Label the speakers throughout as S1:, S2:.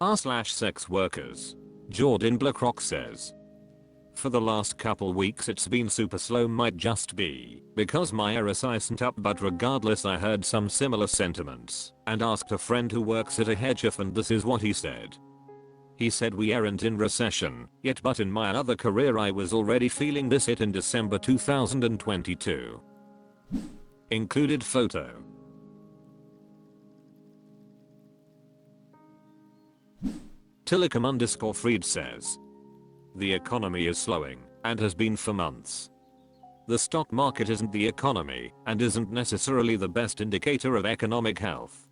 S1: r/sex workers. Jordan Blackrock says. For the last couple weeks it's been super slow, might just be because my Eros isn't up, but regardless I heard some similar sentiments and asked a friend who works at a hedgefund. This is what he said. He said we aren't in recession yet, but in my other career I was already feeling this hit in December 2022. Included photo. Tillicum_Freed says. The economy is slowing and has been for months. The stock market isn't the economy and isn't necessarily the best indicator of economic health.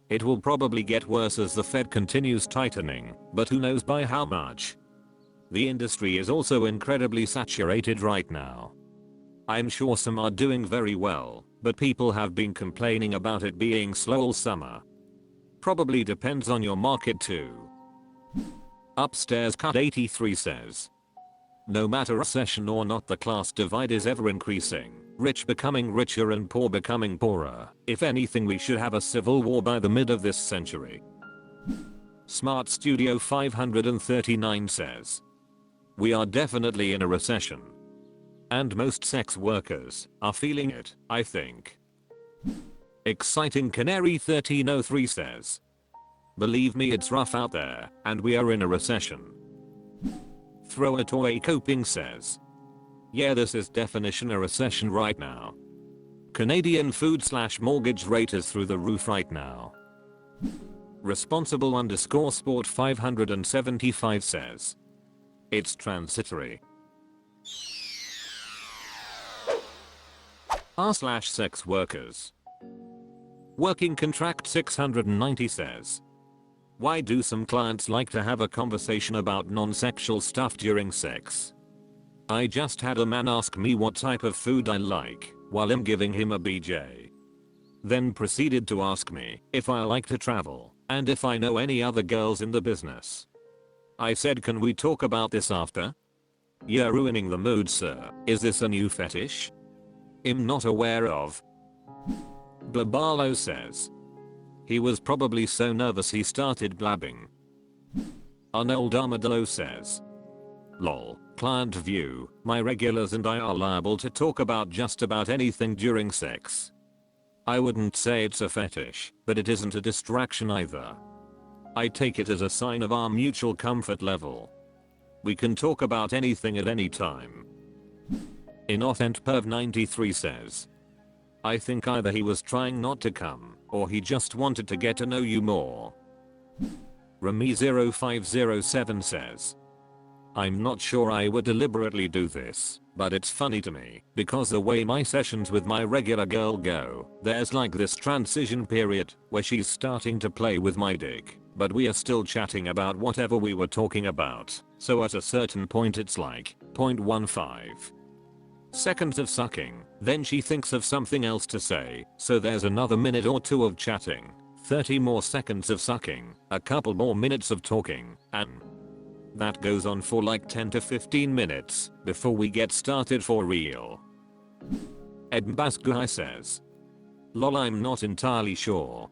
S1: It will probably get worse as the Fed continues tightening, but who knows by how much. The industry is also incredibly saturated right now. I'm sure some are doing very well, but people have been complaining about it being slow all summer. Probably depends on your market too. Upstairs Cut 83 says. No matter recession or not, the class divide is ever increasing, rich becoming richer and poor becoming poorer. If anything, we should have a civil war by the mid of this century. Smart Studio 539 says. We are definitely in a recession. And most sex workers are feeling it, I think. Exciting Canary 1303 says. Believe me, it's rough out there, and we are in a recession. Throw it away Coping says. Yeah, this is definition a recession right now. Canadian food/mortgage rate is through the roof right now. Responsible_sport 575 says. It's transitory. r/sex workers. Working Contract 690 says. Why do some clients like to have a conversation about non-sexual stuff during sex? I just had a man ask me what type of food I like while I'm giving him a BJ. Then proceeded to ask me if I like to travel and if I know any other girls in the business. I said, can we talk about this after? You're ruining the mood, sir. Is this a new fetish? I'm not aware of. Blabalo says. He was probably so nervous he started blabbing. Arnold Armadillo says. Lol, client view, my regulars and I are liable to talk about just about anything during sex. I wouldn't say it's a fetish, but it isn't a distraction either. I take it as a sign of our mutual comfort level. We can talk about anything at any time. Innocent Perv 93 says. I think either he was trying not to come, or he just wanted to get to know you more. Remy 0507 says. I'm not sure I would deliberately do this, but it's funny to me, because the way my sessions with my regular girl go, there's like this transition period, where she's starting to play with my dick, but we are still chatting about whatever we were talking about, so at a certain point it's like, 0.15 seconds of sucking, then she thinks of something else to say, so there's another minute or two of chatting, 30 more seconds of sucking, a couple more minutes of talking, and that goes on for like 10 to 15 minutes before we get started for real. Ed Basguy says. Lol, I'm not entirely sure.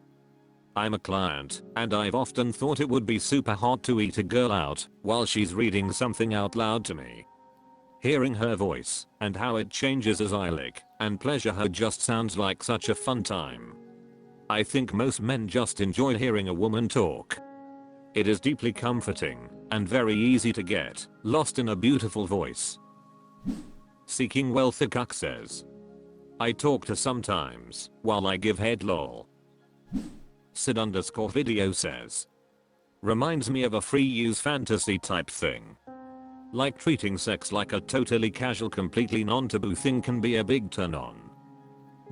S1: I'm a client, and I've often thought it would be super hot to eat a girl out while she's reading something out loud to me. Hearing her voice and how it changes as I lick and pleasure her just sounds like such a fun time. I think most men just enjoy hearing a woman talk. It is deeply comforting and very easy to get lost in a beautiful voice. Seeking Wealth Cuck says. I talk to sometimes while I give head lol. Sid_video says. Reminds me of a free use fantasy type thing. Like treating sex like a totally casual, completely non-taboo thing can be a big turn on.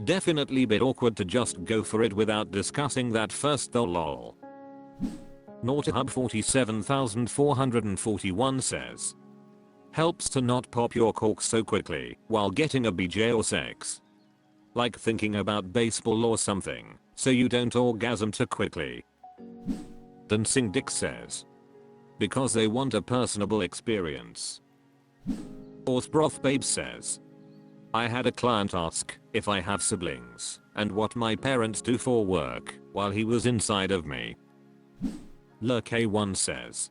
S1: Definitely bit awkward to just go for it without discussing that first though lol. Nautahub 47441 says. Helps to not pop your cork so quickly while getting a BJ or sex. Like thinking about baseball or something, so you don't orgasm too quickly. Dancing Dick says. Because they want a personable experience. Orthbroth Babe says. I had a client ask if I have siblings and what my parents do for work while he was inside of me. Lurk1 says.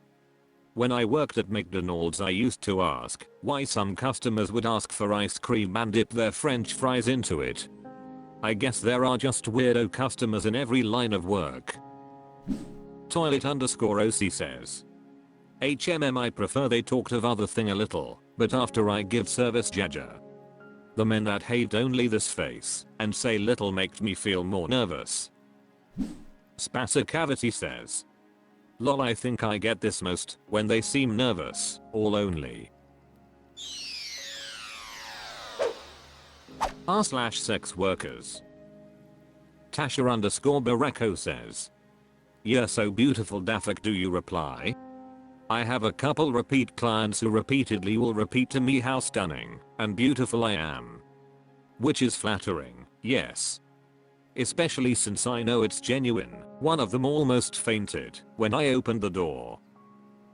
S1: When I worked at McDonald's I used to ask why some customers would ask for ice cream and dip their french fries into it. I guess there are just weirdo customers in every line of work. Toilet_OC says. I prefer they talked of other thing a little, but after I give service jaja. The men that hate only this face and say little makes me feel more nervous. Spasicavity says. Lol, I think I get this most when they seem nervous or lonely. r/SexWorkers. Tasha_Bareko says. You're so beautiful Dafuq, do you reply? I have a couple repeat clients who repeatedly will repeat to me how stunning and beautiful I am. Which is flattering, yes. Especially since I know it's genuine. One of them almost fainted when I opened the door.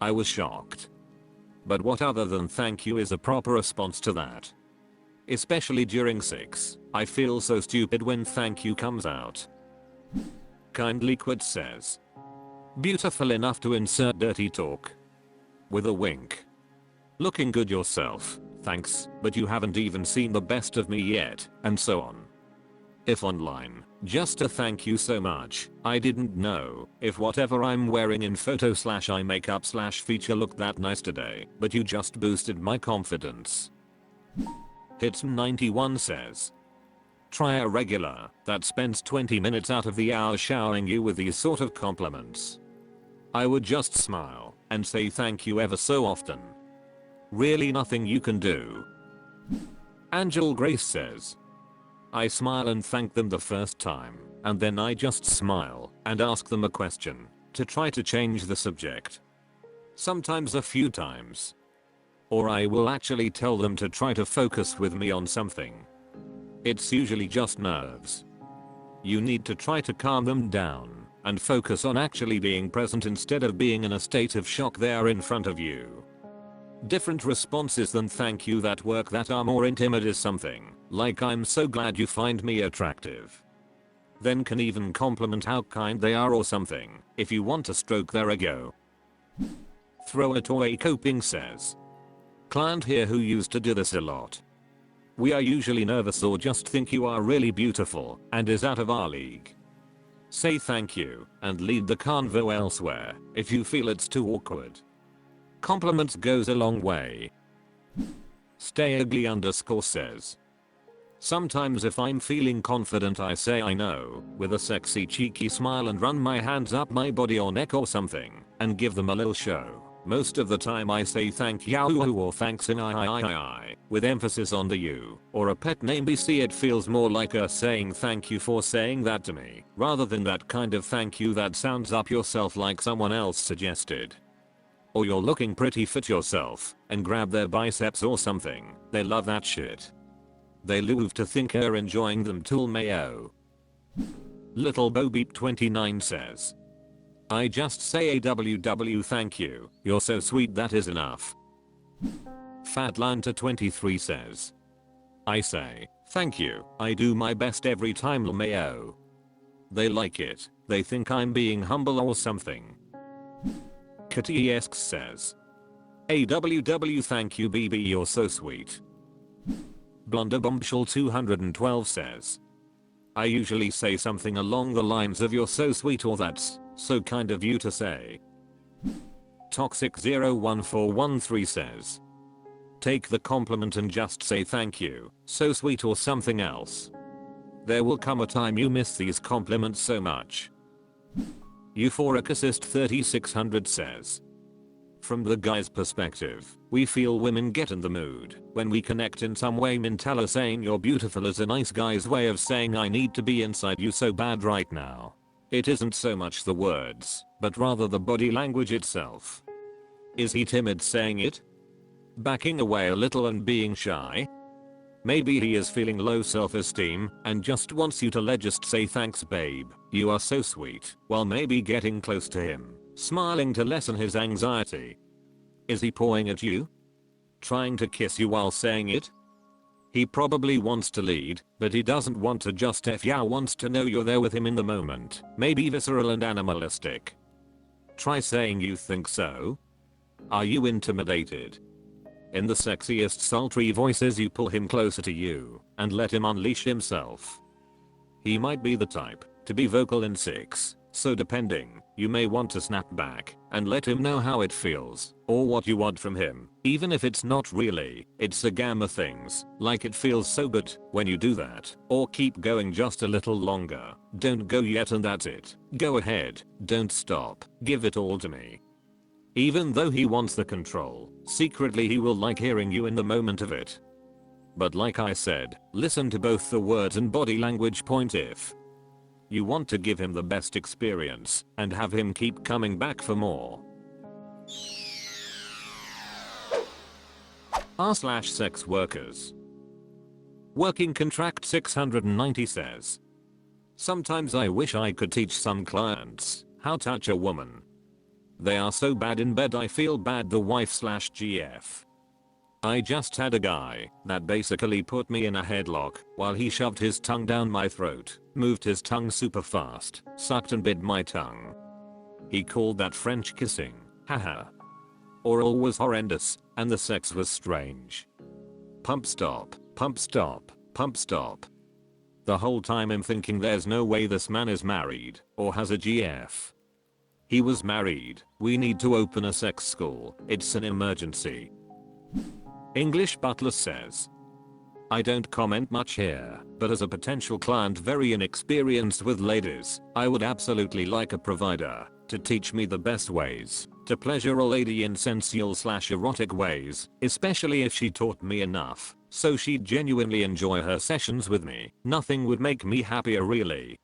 S1: I was shocked. But what other than thank you is a proper response to that? Especially during sex, I feel so stupid when thank you comes out. Kindly Quid says. Beautiful enough to insert dirty talk. With a wink. Looking good yourself, thanks, but you haven't even seen the best of me yet, and so on. If online, just a thank you so much, I didn't know if whatever I'm wearing in photo/eye makeup/feature looked that nice today, but you just boosted my confidence. Hits91 says. Try a regular that spends 20 minutes out of the hour showering you with these sort of compliments. I would just smile and say thank you ever so often. Really nothing you can do. Angel Grace says. I smile and thank them the first time, and then I just smile and ask them a question to try to change the subject. Sometimes a few times. Or I will actually tell them to try to focus with me on something. It's usually just nerves. You need to try to calm them down and focus on actually being present instead of being in a state of shock they are in front of you. Different responses than thank you that work that are more intimate is something like I'm so glad you find me attractive. Then can even compliment how kind they are or something if you want to stroke their ego. Throw a toy coping says. Client here who used to do this a lot. We are usually nervous or just think you are really beautiful and is out of our league. Say thank you and lead the convo elsewhere if you feel it's too awkward. Compliments goes a long way. Stayugly_ says. Sometimes if I'm feeling confident I say I know with a sexy cheeky smile and run my hands up my body or neck or something and give them a little show. Most of the time I say thank you or thanks in I with emphasis on the you or a pet name BC. It feels more like a saying thank you for saying that to me rather than that kind of thank you that sounds up yourself like someone else suggested. Or you're looking pretty fit yourself and grab their biceps or something. They love that shit. They love to think you're enjoying them tool mayo. Little Bobeep 29 says. I just say AWW thank you, you're so sweet that is enough. Fatlanta23 says. I say, thank you, I do my best every time LMAO. They like it, they think I'm being humble or something. Katiesk says. AWW thank you BB you're so sweet. Blunderbombshell 212 says. I usually say something along the lines of you're so sweet or that's so kind of you to say. Toxic01413 says. Take the compliment and just say thank you, so sweet or something else. There will come a time you miss these compliments so much. Euphoric Assist 3600 says. From the guy's perspective, we feel women get in the mood when we connect in some way. Mintella saying you're beautiful is a nice guy's way of saying I need to be inside you so bad right now. It isn't so much the words, but rather the body language itself. Is he timid saying it? Backing away a little and being shy? Maybe he is feeling low self-esteem and just wants you to just say thanks babe, you are so sweet, while maybe getting close to him, smiling to lessen his anxiety. Is he pawing at you? Trying to kiss you while saying it? He probably wants to lead, but he doesn't want to just wants to know you're there with him in the moment, maybe visceral and animalistic. Try saying you think so. Are you intimidated? In the sexiest sultry voices you pull him closer to you and let him unleash himself. He might be the type to be vocal in sex, so depending, you may want to snap back and let him know how it feels or what you want from him, even if it's not really. It's a gamma things, like it feels so good when you do that, or keep going just a little longer. Don't go yet and that's it. Go ahead, don't stop, give it all to me. Even though he wants the control, secretly he will like hearing you in the moment of it. But like I said, listen to both the words and body language point if you want to give him the best experience and have him keep coming back for more. r/SexWorkers. Working Contract 690 says, sometimes I wish I could teach some clients how to touch a woman. They are so bad in bed I feel bad the wife/GF. I just had a guy that basically put me in a headlock while he shoved his tongue down my throat, moved his tongue super fast, sucked and bit my tongue. He called that French kissing, haha. Oral was horrendous, and the sex was strange. Pump stop, pump stop, pump stop. The whole time I'm thinking there's no way this man is married or has a GF. He was married. We need to open a sex school. It's an emergency. English Butler says, I don't comment much here, but as a potential client very inexperienced with ladies, I would absolutely like a provider to teach me the best ways to pleasure a lady in sensual/erotic ways, especially if she taught me enough so she'd genuinely enjoy her sessions with me. Nothing would make me happier really.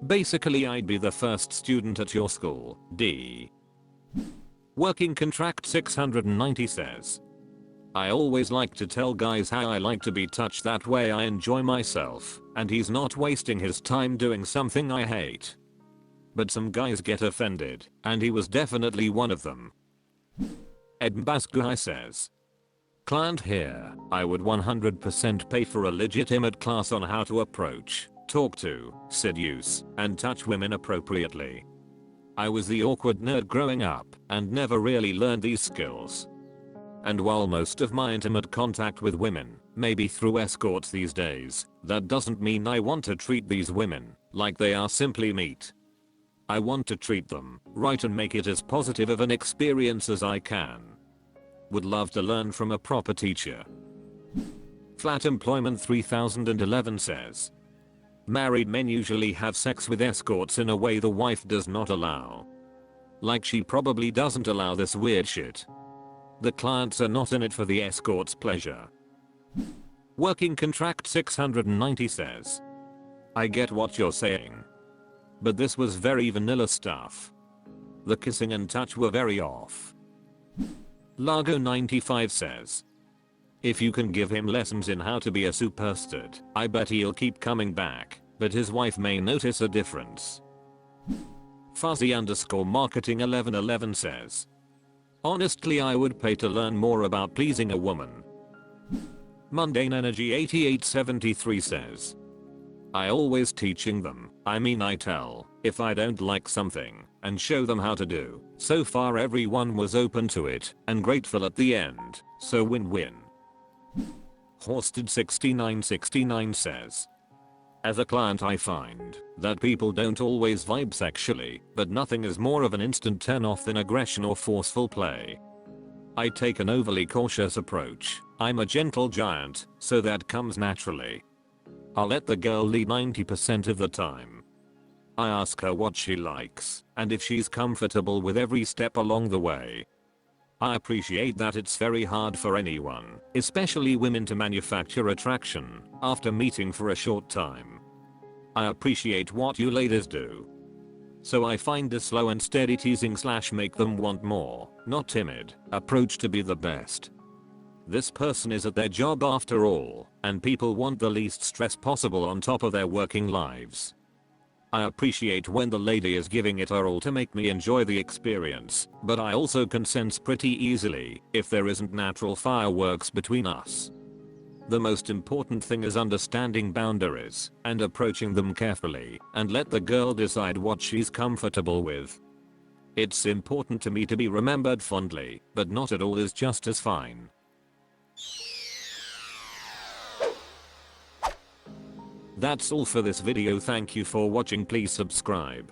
S1: Basically I'd be the first student at your school. D. Working Contract 690 says, I always like to tell guys how I like to be touched, that way I enjoy myself and he's not wasting his time doing something I hate. But some guys get offended, and he was definitely one of them. Ed Mbasguhai says, client here, I would 100% pay for a legitimate class on how to approach, talk to, seduce, and touch women appropriately. I was the awkward nerd growing up and never really learned these skills. And while most of my intimate contact with women may be through escorts these days, that doesn't mean I want to treat these women like they are simply meat. I want to treat them right and make it as positive of an experience as I can. Would love to learn from a proper teacher. Flat Employment 3011 says, married men usually have sex with escorts in a way the wife does not allow. Like she probably doesn't allow this weird shit. The clients are not in it for the escort's pleasure. Working Contract 690 says, I get what you're saying, but this was very vanilla stuff. The kissing and touch were very off. Largo 95 says, if you can give him lessons in how to be a superstud, I bet he'll keep coming back, but his wife may notice a difference. Fuzzy_marketing 1111 says, honestly I would pay to learn more about pleasing a woman. Mundane Energy 8873 says, I always teaching them, I tell, if I don't like something, and show them how to do. So far everyone was open to it, and grateful at the end, so win-win. Horsted 6969 says, as a client I find that people don't always vibe sexually, but nothing is more of an instant turn off than aggression or forceful play. I take an overly cautious approach. I'm a gentle giant, so that comes naturally. I'll let the girl lead 90% of the time. I ask her what she likes, and if she's comfortable with every step along the way. I appreciate that it's very hard for anyone, especially women, to manufacture attraction after meeting for a short time. I appreciate what you ladies do. So I find a slow and steady teasing / make them want more, not timid, approach to be the best. This person is at their job after all, and people want the least stress possible on top of their working lives. I appreciate when the lady is giving it her all to make me enjoy the experience, but I also can sense pretty easily if there isn't natural fireworks between us. The most important thing is understanding boundaries and approaching them carefully, and let the girl decide what she's comfortable with. It's important to me to be remembered fondly, but not at all is just as fine. That's all for this video. Thank you for watching. Please subscribe.